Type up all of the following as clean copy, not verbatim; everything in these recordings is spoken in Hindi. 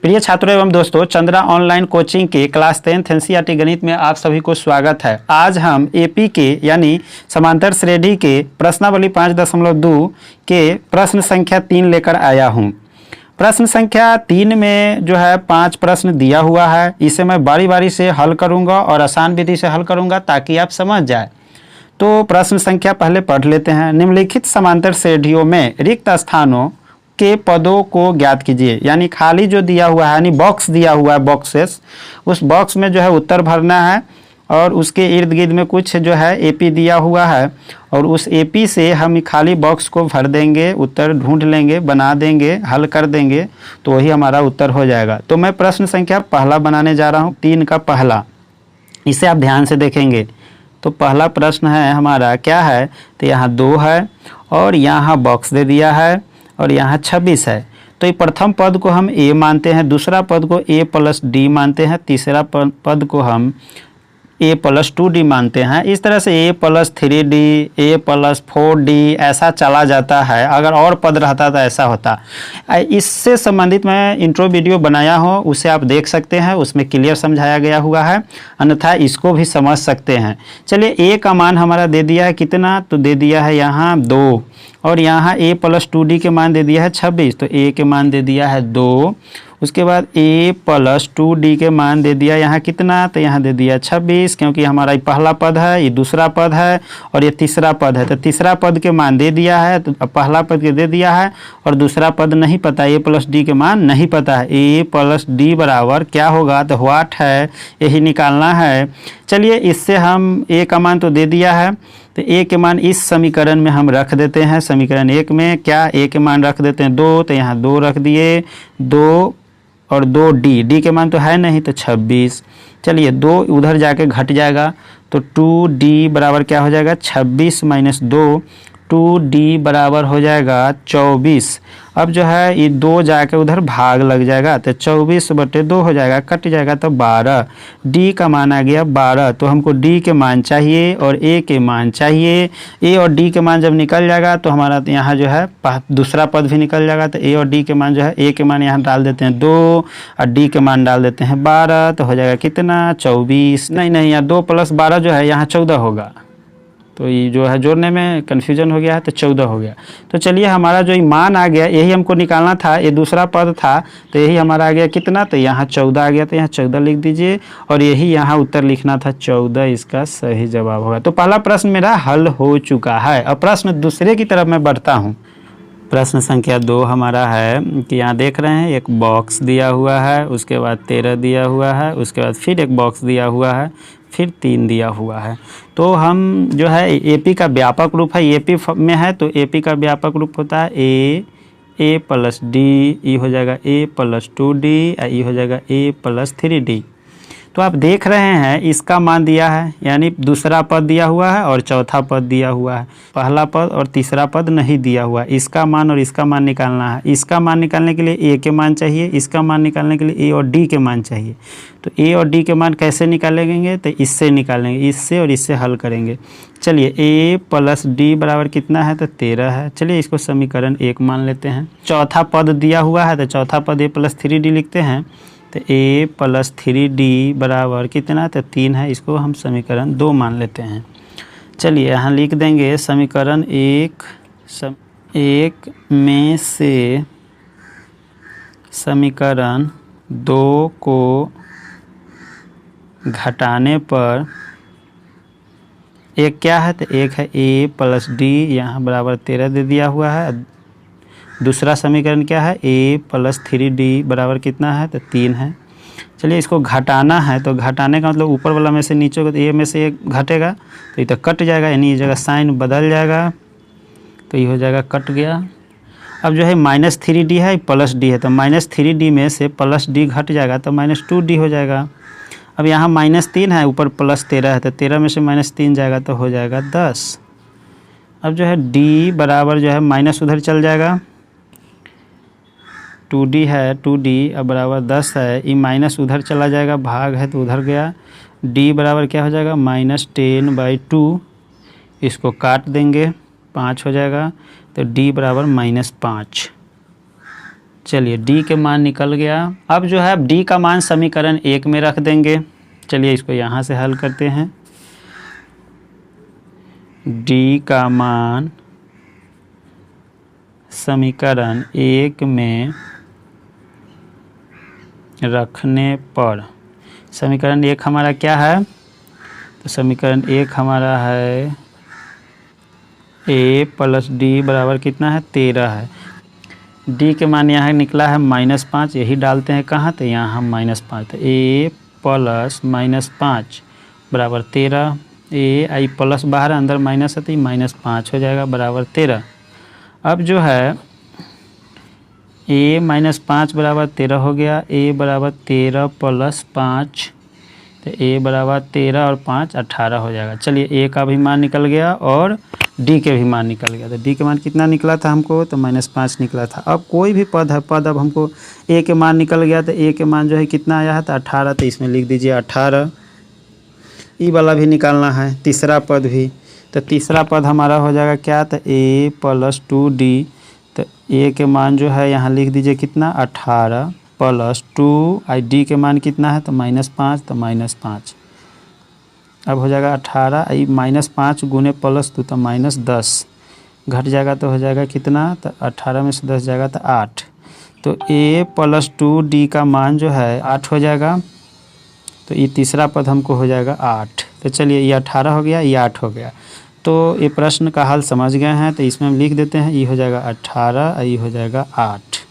प्रिय छात्रों एवं दोस्तों, चंद्रा ऑनलाइन कोचिंग के क्लास 10th एनसीईआरटी गणित में आप सभी को स्वागत है। आज हम एपी के यानी समांतर श्रेणी के प्रश्नावली 5.2 के प्रश्न संख्या 3 लेकर आया हूं। प्रश्न संख्या 3 में जो है 5 प्रश्न दिया हुआ है। इसे मैं बारी बारी से हल करूंगा और आसान विधि से हल करूंगा ताकि आप समझ जाए। तो प्रश्न संख्या पहले पढ़ लेते हैं। निम्नलिखित समांतर श्रेणियों में रिक्त स्थानों के पदों को ज्ञात कीजिए। यानी खाली जो दिया हुआ है, यानी बॉक्स दिया हुआ है, बॉक्सेस, उस बॉक्स में जो है उत्तर भरना है और उसके इर्द गिर्द में कुछ जो है एपी दिया हुआ है और उस एपी से हम खाली बॉक्स को भर देंगे, उत्तर ढूंढ लेंगे, बना देंगे, हल कर देंगे तो वही हमारा उत्तर हो जाएगा। तो मैं प्रश्न संख्या पहला बनाने जा रहा हूँ, 3 का पहला। इसे आप ध्यान से देखेंगे तो पहला प्रश्न है हमारा क्या है, तो यहाँ 2 है और यहाँ बॉक्स दे दिया है और यहाँ 26 है। तो ये प्रथम पद को हम a मानते हैं, दूसरा पद को a प्लस डी मानते हैं, तीसरा पद को हम a प्लस 2d मानते हैं। इस तरह से a plus 3d, a plus 4d ऐसा चला जाता है। अगर और पद रहता तो ऐसा होता। इससे संबंधित मैं इंट्रो वीडियो बनाया हूँ, उसे आप देख सकते हैं, उसमें क्लियर समझाया गया हुआ है, अन्यथा इसको भी समझ सकते हैं। चलिए a का मान हमारा दे दिया है कितना, तो दे दिया है यहाँ 2 और यहाँ a प्लस 2d के मान दे दिया है 26, तो a के मान दे दिया है 2। उसके बाद a प्लस 2d के मान दे दिया यहाँ कितना, तो यहाँ दे दिया 26, क्योंकि हमारा ये पहला पद है, ये दूसरा पद है और ये तीसरा पद है। तो तीसरा पद के मान दे दिया है, तो पहला पद के दे दिया है और दूसरा पद नहीं पता, a प्लस डी के मान नहीं पता है। a प्लस डी बराबर क्या होगा, तो व्हाट है, यही निकालना है। चलिए इससे हम a का मान तो दे दिया है, तो a के मान इस समीकरण में हम रख देते हैं। समीकरण 1 में क्या a के मान रख देते हैं 2, तो यहाँ 2 रख दिए, 2 और 2d के मान तो है नहीं, तो 26। चलिए 2 उधर जाके घट जाएगा तो 2d बराबर क्या हो जाएगा, 26 माइनस 2, 2d बराबर हो जाएगा 24। अब जो है ये 2 जाके उधर भाग लग जाएगा तो 24/2 हो जाएगा, कट जाएगा तो 12। d का मान आ गया 12। तो हमको d के मान चाहिए और a के मान चाहिए। a और d के मान जब निकल जाएगा तो हमारा यहाँ जो है दूसरा पद भी निकल जाएगा। तो a और d के मान जो है, a के मान यहाँ डाल देते हैं 2 और d के मान डाल देते हैं 12, तो हो जाएगा कितना, 24। नहीं, यहाँ 2 + 12 जो है यहाँ 14 होगा। तो ये जो है जोड़ने में कन्फ्यूजन हो गया है, तो 14 हो गया। तो चलिए हमारा जो मान आ गया यही हमको निकालना था, ये दूसरा पद था तो यही हमारा आ गया कितना, तो यहाँ 14 आ गया। तो यहाँ 14 लिख दीजिए और यही यहाँ उत्तर लिखना था 14, इसका सही जवाब होगा। तो पहला प्रश्न मेरा हल हो चुका है। अब प्रश्न दूसरे की तरफ मैं बढ़ता हूँ। प्रश्न संख्या 2 हमारा है कि यहाँ देख रहे हैं एक बॉक्स दिया हुआ है, उसके बाद 13 दिया हुआ है, उसके बाद फिर एक बॉक्स दिया हुआ है, फिर 3 दिया हुआ है। तो हम जो है एपी का व्यापक रूप है, एपी में है तो एपी का व्यापक रूप होता है a प्लस डी, ई हो जाएगा a प्लस 2d, ई हो जाएगा a प्लस 3d। तो आप देख रहे हैं इसका मान दिया है, यानी दूसरा पद दिया हुआ है और चौथा पद दिया हुआ है, पहला पद और तीसरा पद नहीं दिया हुआ है। इसका मान और इसका मान निकालना है। इसका मान निकालने के लिए a के मान चाहिए, इसका मान निकालने के लिए a और d के मान चाहिए। तो a और d के मान कैसे निकालेंगे, तो इससे निकालेंगे, इससे और इससे हल करेंगे। चलिए a प्लस डी बराबर कितना है, तो 13 है। चलिए इसको समीकरण 1 मान लेते हैं। चौथा पद दिया हुआ है तो चौथा पद a प्लस 3d लिखते हैं। तो a प्लस 3d बराबर कितना, तो 3 है। इसको हम समीकरण 2 मान लेते हैं। चलिए यहाँ लिख देंगे समीकरण 1 में से समीकरण 2 को घटाने पर एक क्या है, तो एक है a प्लस डी, यहाँ बराबर 13 दे दिया हुआ है। दूसरा समीकरण क्या है, a प्लस 3d बराबर कितना है, तो 3 है। चलिए इसको घटाना है, तो घटाने का मतलब ऊपर वाला में से नीचे को, तो a में से एक घटेगा तो ये तो कट जाएगा, यानी ये जगह साइन बदल जाएगा, तो ये हो जाएगा कट गया। अब जो है माइनस 3d है, प्लस d है, तो माइनस 3d में से प्लस d घट जाएगा तो माइनस 2d हो जाएगा। अब यहाँ माइनस 3 है, ऊपर प्लस 13 है, तो 13 में से माइनस 3 जाएगा तो हो जाएगा 10। अब जो है d बराबर जो है माइनस उधर चल जाएगा, 2d है, 2d अब बराबर 10 है, ये माइनस उधर चला जाएगा, भाग है तो उधर गया। d बराबर क्या हो जाएगा, -10/2, इसको काट देंगे, 5 हो जाएगा, तो d बराबर -5। चलिए डी के मान निकल गया। अब जो है अब डी का मान समीकरण 1 में रख देंगे। चलिए इसको यहाँ से हल करते हैं। डी का मान समीकरण 1 में रखने पर समीकरण 1 हमारा क्या है, तो समीकरण 1 हमारा है a प्लस डी बराबर कितना है 13 है। डी के मान यहाँ निकला है -5, यही डालते हैं कहाँ, तो यहाँ हम -5, तो a प्लस -5 बराबर 13। ए आई प्लस बाहर अंदर माइनस है तो ये -5 हो जाएगा बराबर 13। अब जो है a -5 बराबर 13 हो गया। a बराबर 13 प्लस 5, तो a बराबर 13 और 5 18 हो जाएगा। चलिए a का भी मान निकल गया और d के भी मान निकल गया। तो d के मान कितना निकला था हमको, तो -5 निकला था। अब कोई भी पद है, पद अब हमको a के मान निकल गया, तो a के मान जो है कितना आया है, तो 18, तो इसमें लिख दीजिए 18। ई वाला भी निकालना है, तीसरा पद भी, तो तीसरा पद हमारा हो जाएगा क्या, तो a प्लस 2d, तो a के मान जो है यहाँ लिख दीजिए कितना 18 प्लस 2 आई डी के मान कितना है, तो -5, तो -5 अब हो जाएगा 18 आई -5 गुने प्लस 2 तो -10 घट जाएगा, तो हो जाएगा कितना, तो 18 में से 10 जाएगा तो 8, तो a प्लस 2d का मान जो है 8 हो जाएगा। तो ये तीसरा पद हमको हो जाएगा 8। तो चलिए ये 18 हो गया, ये 8 हो गया। तो ये प्रश्न का हल समझ गए हैं, तो इसमें हम लिख देते हैं ये हो जाएगा 18, ये हो जाएगा 8।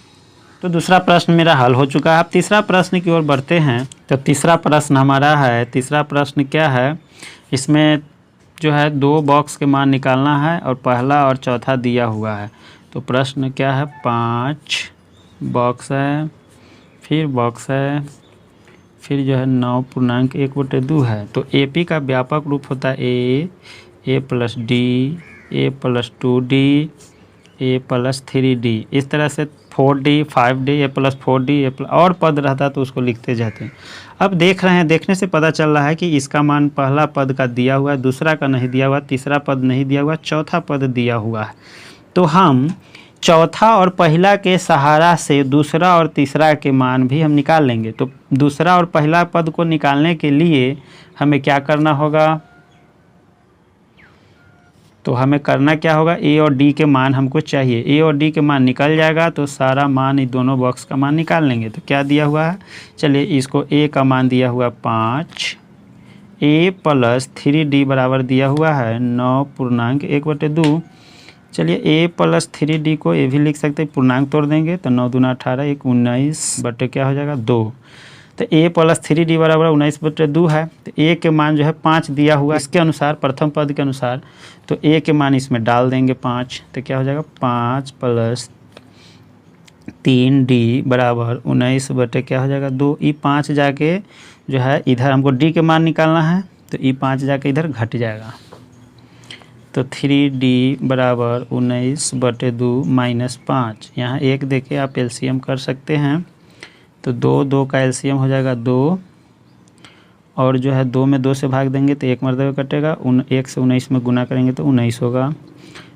तो दूसरा प्रश्न मेरा हल हो चुका है। अब तीसरा प्रश्न की ओर बढ़ते हैं। तो तीसरा प्रश्न हमारा है, तीसरा प्रश्न क्या है, इसमें जो है 2 बॉक्स के मान निकालना है और पहला और चौथा दिया हुआ है। तो प्रश्न क्या है, 5 बॉक्स है, फिर बॉक्स है, फिर जो है 9.1/2 है। तो AP का व्यापक रूप होता है a plus D, a plus 2d, a plus 3d, इस तरह से 4d 5d a plus 4d और पद रहता तो उसको लिखते जाते हैं। अब देख रहे हैं, देखने से पता चल रहा है कि इसका मान पहला पद का दिया हुआ है, दूसरा का नहीं दिया हुआ, तीसरा पद नहीं दिया हुआ, चौथा पद दिया हुआ है। तो हम चौथा और पहला के सहारा से दूसरा और तीसरा के मान भी हम निकाल लेंगे। तो दूसरा और पहला पद को निकालने के लिए हमें क्या करना होगा, तो हमें करना क्या होगा, a और d के मान हमको चाहिए। a और d के मान निकल जाएगा तो सारा मान इन दोनों बॉक्स का मान निकाल लेंगे। तो क्या दिया हुआ है, चलिए इसको a का मान दिया हुआ 5, a प्लस 3d बराबर दिया हुआ है 9.1/2। चलिए a प्लस 3d को ये भी लिख सकते हैं, पूर्णांक तोड़ देंगे तो 9 दूना 18, 1 19 बटे क्या हो जाएगा 2। तो a प्लस 3d बराबर 19/2 है। तो a के मान जो है 5 दिया हुआ, इसके अनुसार प्रथम पद के अनुसार, तो a के मान इसमें डाल देंगे 5, तो क्या हो जाएगा 5 प्लस 3d बराबर 19 बटे क्या हो जाएगा 2। ई 5 जाके जो है इधर हमको d के मान निकालना है, तो ई 5 जाके इधर घट जाएगा। तो 3d बराबर 19/2 -5, यहाँ 1 देके आप एलसीएम कर सकते हैं। तो 2 का एलसीएम हो जाएगा 2, और जो है 2 में 2 से भाग देंगे तो 1 मरतबा कटेगा, 1 से 19 में गुना करेंगे तो 19 होगा,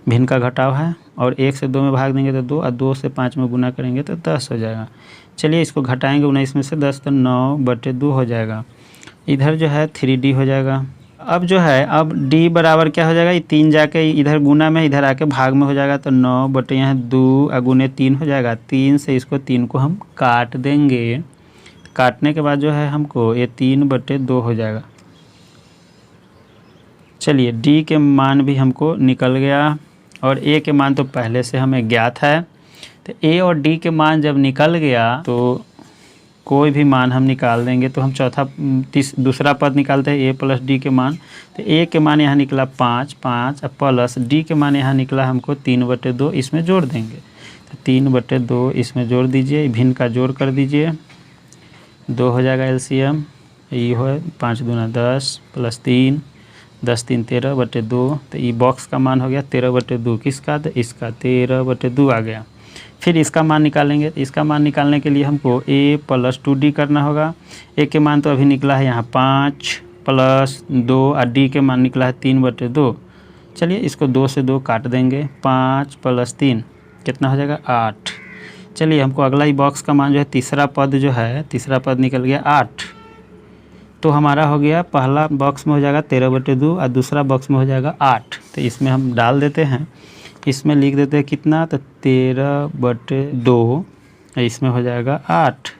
भिन्न का घटाव है। और 1 से 2 में भाग देंगे तो 2, और 2 से 5 में गुना करेंगे तो 10 हो जाएगा। चलिए इसको घटाएंगे 19 में से 10, तो 9/2 हो जाएगा। इधर जो है 3d हो जाएगा। अब जो है अब d बराबर क्या हो जाएगा, ये 3 जाके इधर गुना में इधर आके भाग में हो जाएगा, तो 9 बटे यहाँ 2 अगुने 3 हो जाएगा। 3 से इसको 3 को हम काट देंगे, काटने के बाद जो है हमको ये 3/2 हो जाएगा। चलिए d के मान भी हमको निकल गया और a के मान तो पहले से हमें ज्ञात है। तो a और d के मान जब निकल गया तो कोई भी मान हम निकाल देंगे। तो हम दूसरा पद निकालते हैं a प्लस डी के मान। तो a के मान यहाँ निकला 5 प्लस d के मान यहाँ निकला हमको 3/2, इसमें जोड़ देंगे। तो 3/2 इसमें जोड़ दीजिए, भिन्न का जोड़ कर दीजिए, 2 हो जाएगा एलसीएम, ये हो 5 दूना 10 प्लस 3 10 3 13/2। तो ये बॉक्स का मान हो गया 13/2, किसका, तो इसका 13/2 आ गया। फिर इसका मान निकालेंगे। तो इसका मान निकालने के लिए हमको a प्लस 2d करना होगा। a के मान तो अभी निकला है यहाँ 5 प्लस 2 और d के मान निकला है 3/2। चलिए इसको 2 से 2 काट देंगे, 5 प्लस 3 कितना हो जाएगा 8। चलिए हमको अगला ही बॉक्स का मान जो है तीसरा पद जो है, तीसरा पद निकल गया 8। तो हमारा हो गया पहला बॉक्स में हो जाएगा 13/2 और दूसरा बॉक्स में हो जाएगा 8। तो इसमें हम डाल देते हैं, इसमें लिख देते हैं कितना, तो 13/2, इसमें हो जाएगा 8।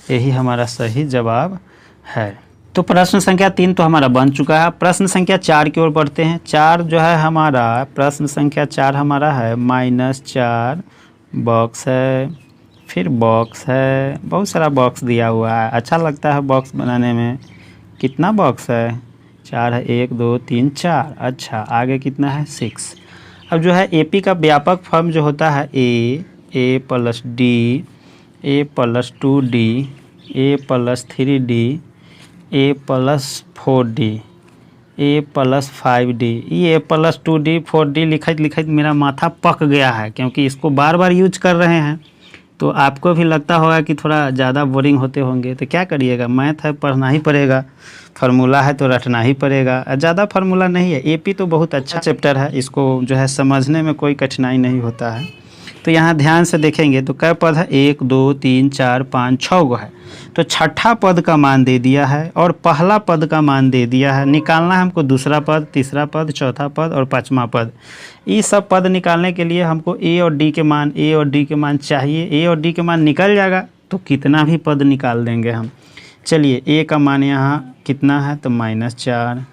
यही हमारा सही जवाब है। तो प्रश्न संख्या 3 तो हमारा बन चुका है। प्रश्न संख्या 4 की ओर बढ़ते हैं। 4 जो है हमारा, प्रश्न संख्या 4 हमारा है -4 बॉक्स है, फिर बॉक्स है, बहुत सारा बॉक्स दिया हुआ है। अच्छा लगता है बॉक्स बनाने में। कितना बॉक्स है, 4 है, 1 2 3 4। अच्छा आगे कितना है, 6। अब जो है एपी का व्यापक फॉर्म जो होता है a + d, a + 2d, a + 3d, a + 4d, a + 5d। ये a + 2d 4d लिखत लिखत मेरा माथा पक गया है, क्योंकि इसको बार बार यूज कर रहे हैं। तो आपको भी लगता होगा कि थोड़ा ज़्यादा बोरिंग होते होंगे, तो क्या करिएगा, मैथ है पढ़ना ही पड़ेगा, फार्मूला है तो रटना ही पड़ेगा। ज़्यादा फार्मूला नहीं है। एपी तो बहुत अच्छा चैप्टर है, इसको जो है समझने में कोई कठिनाई नहीं होता है। तो यहाँ ध्यान से देखेंगे तो कै पद है, 1 2 3 4 5 6 गो है। तो छठा पद का मान दे दिया है और पहला पद का मान दे दिया है। निकालना है हमको दूसरा पद, तीसरा पद, चौथा पद और पाँचवा पद। ये सब पद निकालने के लिए हमको ए और डी के मान चाहिए। ए और डी के मान निकल जाएगा तो कितना भी पद निकाल देंगे हम। चलिए ए का मान यहाँ कितना है, तो -4।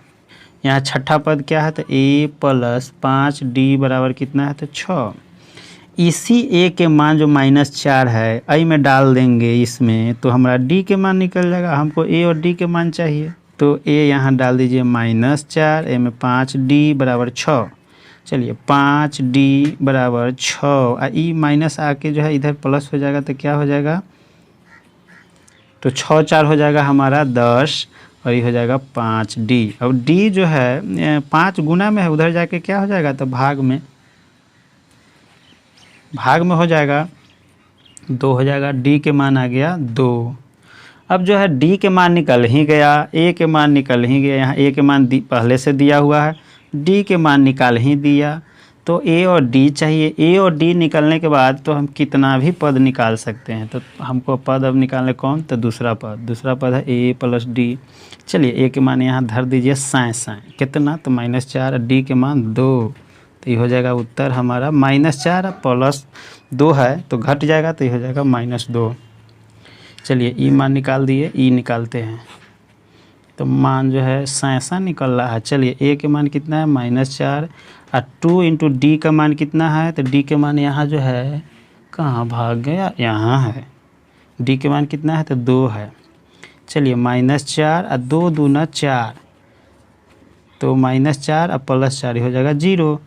यहाँ छठा पद क्या है, तो a + 5d बराबर कितना है, तो 6। इसी a के मान जो -4 है आई में डाल देंगे इसमें, तो हमारा d के मान निकल जाएगा। हमको a और d के मान चाहिए, तो a यहाँ डाल दीजिए -4, a में 5d बराबर 6। चलिए 5d बराबर 6 और ई माइनस आके जो है इधर प्लस हो जाएगा, तो क्या हो जाएगा, तो 6 4 हो जाएगा हमारा 10 और ये हो जाएगा 5d। अब d जो है 5 गुना में है, उधर जाके क्या हो जाएगा, तो भाग में हो जाएगा, 2 हो जाएगा। d के मान आ गया 2। अब जो है d के मान निकल ही गया, a के मान निकल ही गया। यहाँ a के मान पहले से दिया हुआ है, d के मान निकाल ही दिया। तो a और d चाहिए। a और d निकलने के बाद तो हम कितना भी पद निकाल सकते हैं। तो हमको पद अब निकालने कौन, तो दूसरा पद है a + d। चलिए a के मान यहाँ धर दीजिए साए कितना, तो -4, d के मान 2। तो ये हो जाएगा उत्तर हमारा -4 + 2 है तो घट जाएगा, तो ये हो जाएगा -2। चलिए ई मान निकाल दिए, ई निकालते हैं तो मान जो है साइसा निकल रहा है। चलिए ए के मान कितना है, -4 और 2 × d का मान कितना है, तो d के मान यहाँ जो है कहाँ भाग गया, यहाँ है। d के मान कितना है, तो 2 है। चलिए -4 और 2 दूना 4, तो -4 और +4 हो जाएगा 0।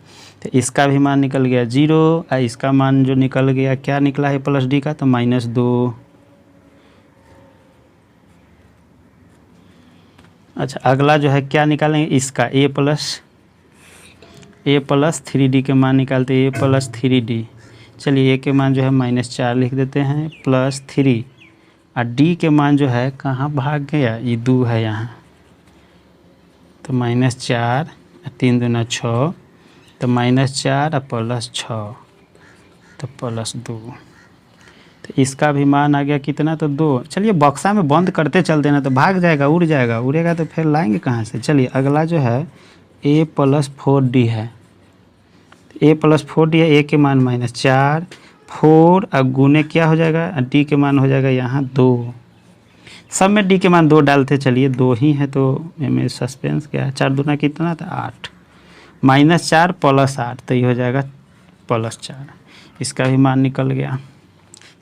तो इसका भी मान निकल गया 0 और इसका मान जो निकल गया क्या निकला है +d का, तो -2। अच्छा अगला जो है क्या निकालेंगे, इसका a + 3d के मान निकालते हैं, a + 3d। चलिए a के मान जो है -4 लिख देते हैं +3 और d के मान जो है कहाँ भाग गया, ये 2 है यहाँ, तो -4 3 दूना 6, तो -4 और +6 तो +2। तो इसका भी मान आ गया कितना, तो 2। चलिए बक्सा में बंद करते चल देना, तो भाग जाएगा, उड़ेगा तो फिर लाएंगे कहाँ से। चलिए अगला जो है a + 4d है। a + 4d है, a के मान -4, 4 और गुने क्या हो जाएगा, d के मान हो जाएगा यहाँ 2। सब में d के मान 2 डालते चलिए, 2 ही है तो में सस्पेंस क्या है। 4 दूना कितना था 8, -4 + 8 तो ये हो जाएगा +4। इसका भी मान निकल गया।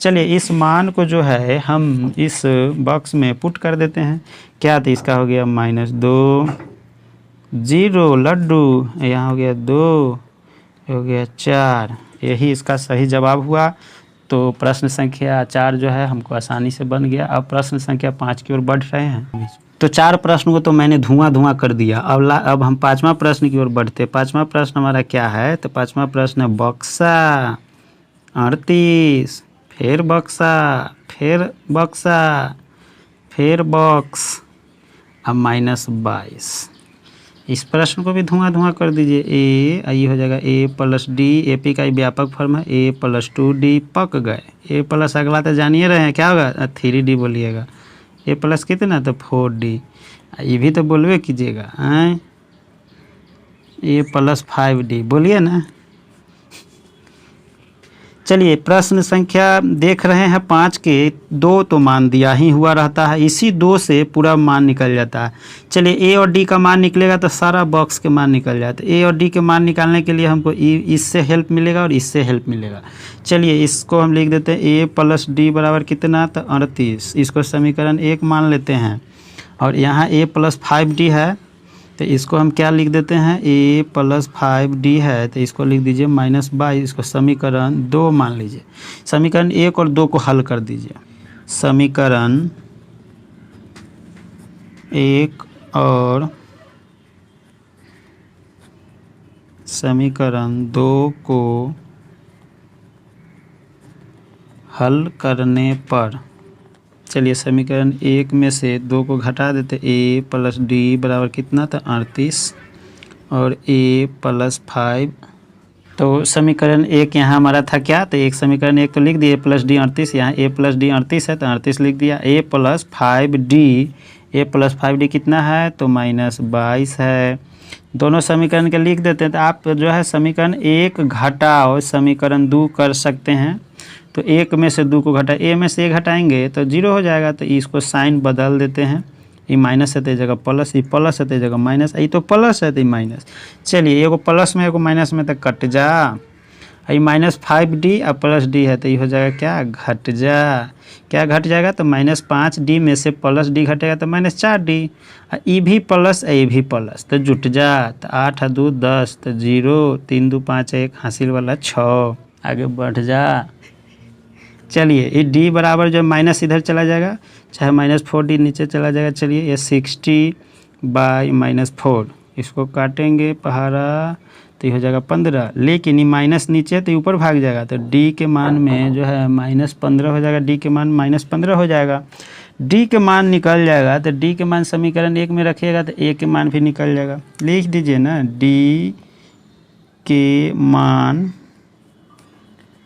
चलिए इस मान को जो है हम इस बॉक्स में पुट कर देते हैं। क्या, तो इसका हो गया -2, 0 लड्डू, यहाँ हो गया 2, हो गया 4। यही इसका सही जवाब हुआ। तो प्रश्न संख्या 4 जो है हमको आसानी से बन गया। अब प्रश्न संख्या 5 की ओर बढ़ रहे हैं। तो 4 प्रश्न को तो मैंने धुआं कर दिया। अब हम 5वां प्रश्न की ओर बढ़ते। 5वां प्रश्न हमारा क्या है, तो 5वां प्रश्न है बक्सा 38, फिर बक्सा, फिर बक्सा, फिर बॉक्स अब -22। इस प्रश्न को भी धुआं धुआं कर दीजिए। ये हो जाएगा ए प्लस डी, एपी का व्यापक फॉर्म है, ए प्लस 2D पक गए। ए प्लस अगला तो जानिए रहे हैं क्या होगा, 3D बोलिएगा। ए प्लस कितना तो 4D, ये भी तो बोलवे कीजिएगा। ए प्लस 5D बोलिए ना। चलिए प्रश्न संख्या देख रहे हैं 5 के 2 तो मान दिया ही हुआ रहता है, इसी 2 से पूरा मान निकल जाता है। चलिए ए और डी का मान निकलेगा तो सारा बॉक्स के मान निकल जाते। ए और डी के मान निकालने के लिए हमको इससे हेल्प मिलेगा और इससे हेल्प मिलेगा। चलिए इसको हम लिख देते हैं ए प्लस डी बराबर कितना तो 38, इसको समीकरण 1 मान लेते हैं। और यहाँ ए प्लस 5D है तो इसको हम क्या लिख देते हैं, ए प्लस 5D है तो इसको लिख दीजिए -22, इसको समीकरण 2 मान लीजिए। समीकरण 1 और 2 को हल कर दीजिए। समीकरण 1 और समीकरण 2 को हल करने पर, चलिए समीकरण 1 में से 2 को घटा देते, ए प्लस डी बराबर कितना था 38 और ए प्लस 5। तो समीकरण 1 यहाँ हमारा था क्या, तो एक समीकरण 1 तो लिख दिए प्लस डी 38, यहाँ ए प्लस डी 38 है तो 38 लिख दिया। ए प्लस 5D कितना है तो -22 है। दोनों समीकरण के लिख देते हैं तो आप जो है समीकरण 1 घटाओ समीकरण 2 कर सकते हैं। तो 1 में से 2 को घटा, ए में से 1 घटाएंगे तो 0 हो जाएगा। तो इसको साइन बदल देते हैं, ये माइनस है तो जगह प्लस, ये प्लस है तो जगह माइनस, ये तो प्लस है तो माइनस। चलिए एगो प्लस में एगो माइनस में तो कट जा, ये -5D और प्लस डी है तो ये हो जाएगा क्या घट जा। क्या घट जाएगा तो -5D में से प्लस डी घटेगा तो -4D। ई भी प्लस ए भी प्लस तो जुट जा, तो 8 और 2 10 तो 0, 3 2 5 1 हासिल वाला 6, आगे बढ़ जा। चलिए ये d बराबर जो माइनस इधर चला जाएगा, चाहे -4D नीचे चला जाएगा। चलिए ये 60/-4, इसको काटेंगे पहाड़ा तो ये हो जाएगा 15, लेकिन ये माइनस नीचे तो ऊपर भाग जाएगा तो d के मान में जो है -15 हो जाएगा, d के मान -15 हो जाएगा। d के मान निकल जाएगा तो d के मान समीकरण 1 में रखिएगा तो a के मान भी निकल जाएगा। लिख दीजिए ना, d के मान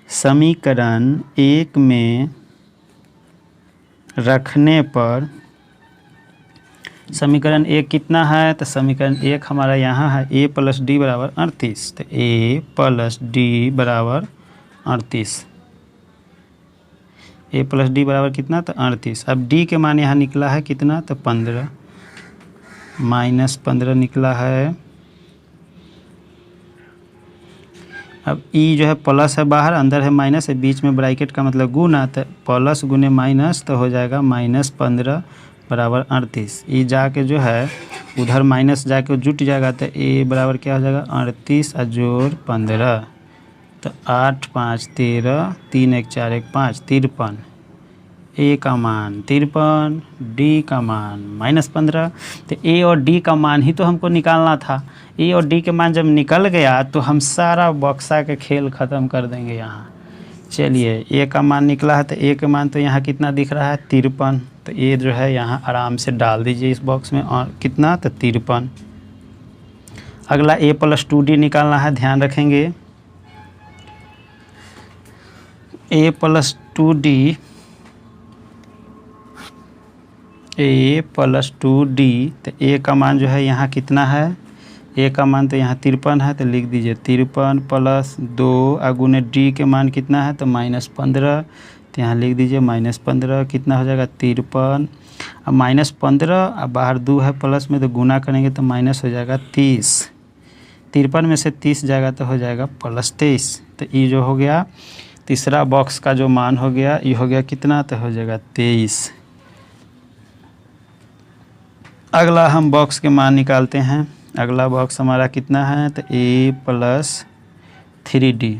समीकरण 1 में रखने पर, समीकरण 1 कितना है तो समीकरण 1 हमारा यहाँ है a प्लस डी बराबर 38, तो a प्लस डी बराबर 38, a प्लस डी बराबर कितना तो 38। अब d के मान यहाँ निकला है कितना तो 15, -15 निकला है। अब ई जो है प्लस है बाहर, अंदर है माइनस है, बीच में ब्रैकेट का मतलब गुना, तो प्लस गुने माइनस तो हो जाएगा -15 बराबर 38। ई जाके जो है उधर माइनस जाके जुट जाएगा तो ए बराबर क्या हो जाएगा 38 और जोड़ 15, तो 8 5 13, 3 1 4 1 5 53। ए का मान 53, डी का मान -15। तो ए और डी का मान ही तो हमको निकालना था। ए और डी के मान जब निकल गया तो हम सारा बक्सा के खेल ख़त्म कर देंगे यहाँ। चलिए ए का मान निकला है तो ए का मान तो यहाँ कितना दिख रहा है 53, तो ए जो है यहाँ आराम से डाल दीजिए इस बॉक्स में, और कितना तो 53। अगला a प्लस 2D निकालना है, ध्यान रखेंगे a plus 2D, a plus 2D, तो a का मान जो है यहाँ कितना है, a का मान तो यहाँ 53 है तो लिख दीजिए 53 प्लस 2 अगुने d के मान कितना है तो -15, तो यहाँ लिख दीजिए -15, कितना हो जाएगा 53। अब -15 अब बाहर 2 है प्लस में तो गुना करेंगे तो माइनस हो जाएगा 30, 53 में से 30 जाएगा तो हो जाएगा +23। तो ये जो हो गया तीसरा बॉक्स का जो मान हो गया, ये हो गया कितना तो हो जाएगा 23। अगला हम बॉक्स के मान निकालते हैं। अगला बॉक्स हमारा कितना है तो a प्लस 3D,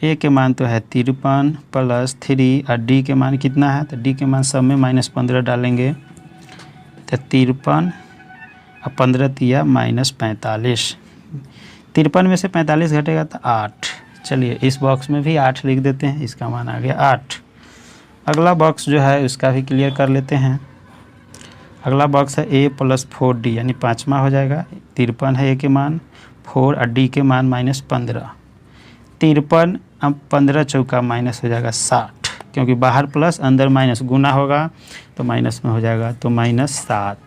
a के मान तो है 53 प्लस 3 और d के मान कितना है तो d के मान सब में -15 डालेंगे तो 53 और 15 तिया -45, 53 में से 45 घटेगा तो 8। चलिए इस बॉक्स में भी 8 लिख देते हैं, इसका मान आ गया 8। अगला बॉक्स जो है उसका भी क्लियर कर लेते हैं। अगला बॉक्स है a + 4d यानी 5वां हो जाएगा। 53 है a के मान, 4 और d के मान -15। 53 अब 15 चौका माइनस हो जाएगा 60, क्योंकि बाहर प्लस अंदर माइनस गुना होगा तो माइनस में हो जाएगा, तो -7।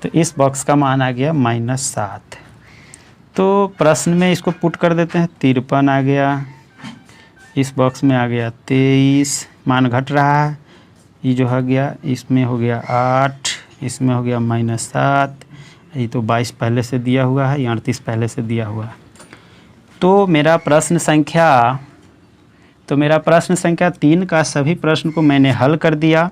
तो इस बॉक्स का मान आ गया -7। तो प्रश्न में इसको पुट कर देते हैं। 53 आ गया, इस बॉक्स में आ गया 23, मान घट रहा है, ये जो हो गया इसमें हो गया 8, इसमें हो गया -7, ये तो 22 पहले से दिया हुआ है, ये 38 पहले से दिया हुआ है। तो मेरा प्रश्न संख्या 3 का सभी प्रश्न को मैंने हल कर दिया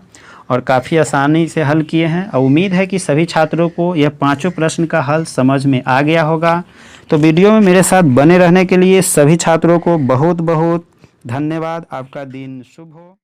और काफ़ी आसानी से हल किए हैं। और उम्मीद है कि सभी छात्रों को यह 5 प्रश्न का हल समझ में आ गया होगा। तो वीडियो में मेरे साथ बने रहने के लिए सभी छात्रों को बहुत बहुत धन्यवाद। आपका दिन शुभ हो।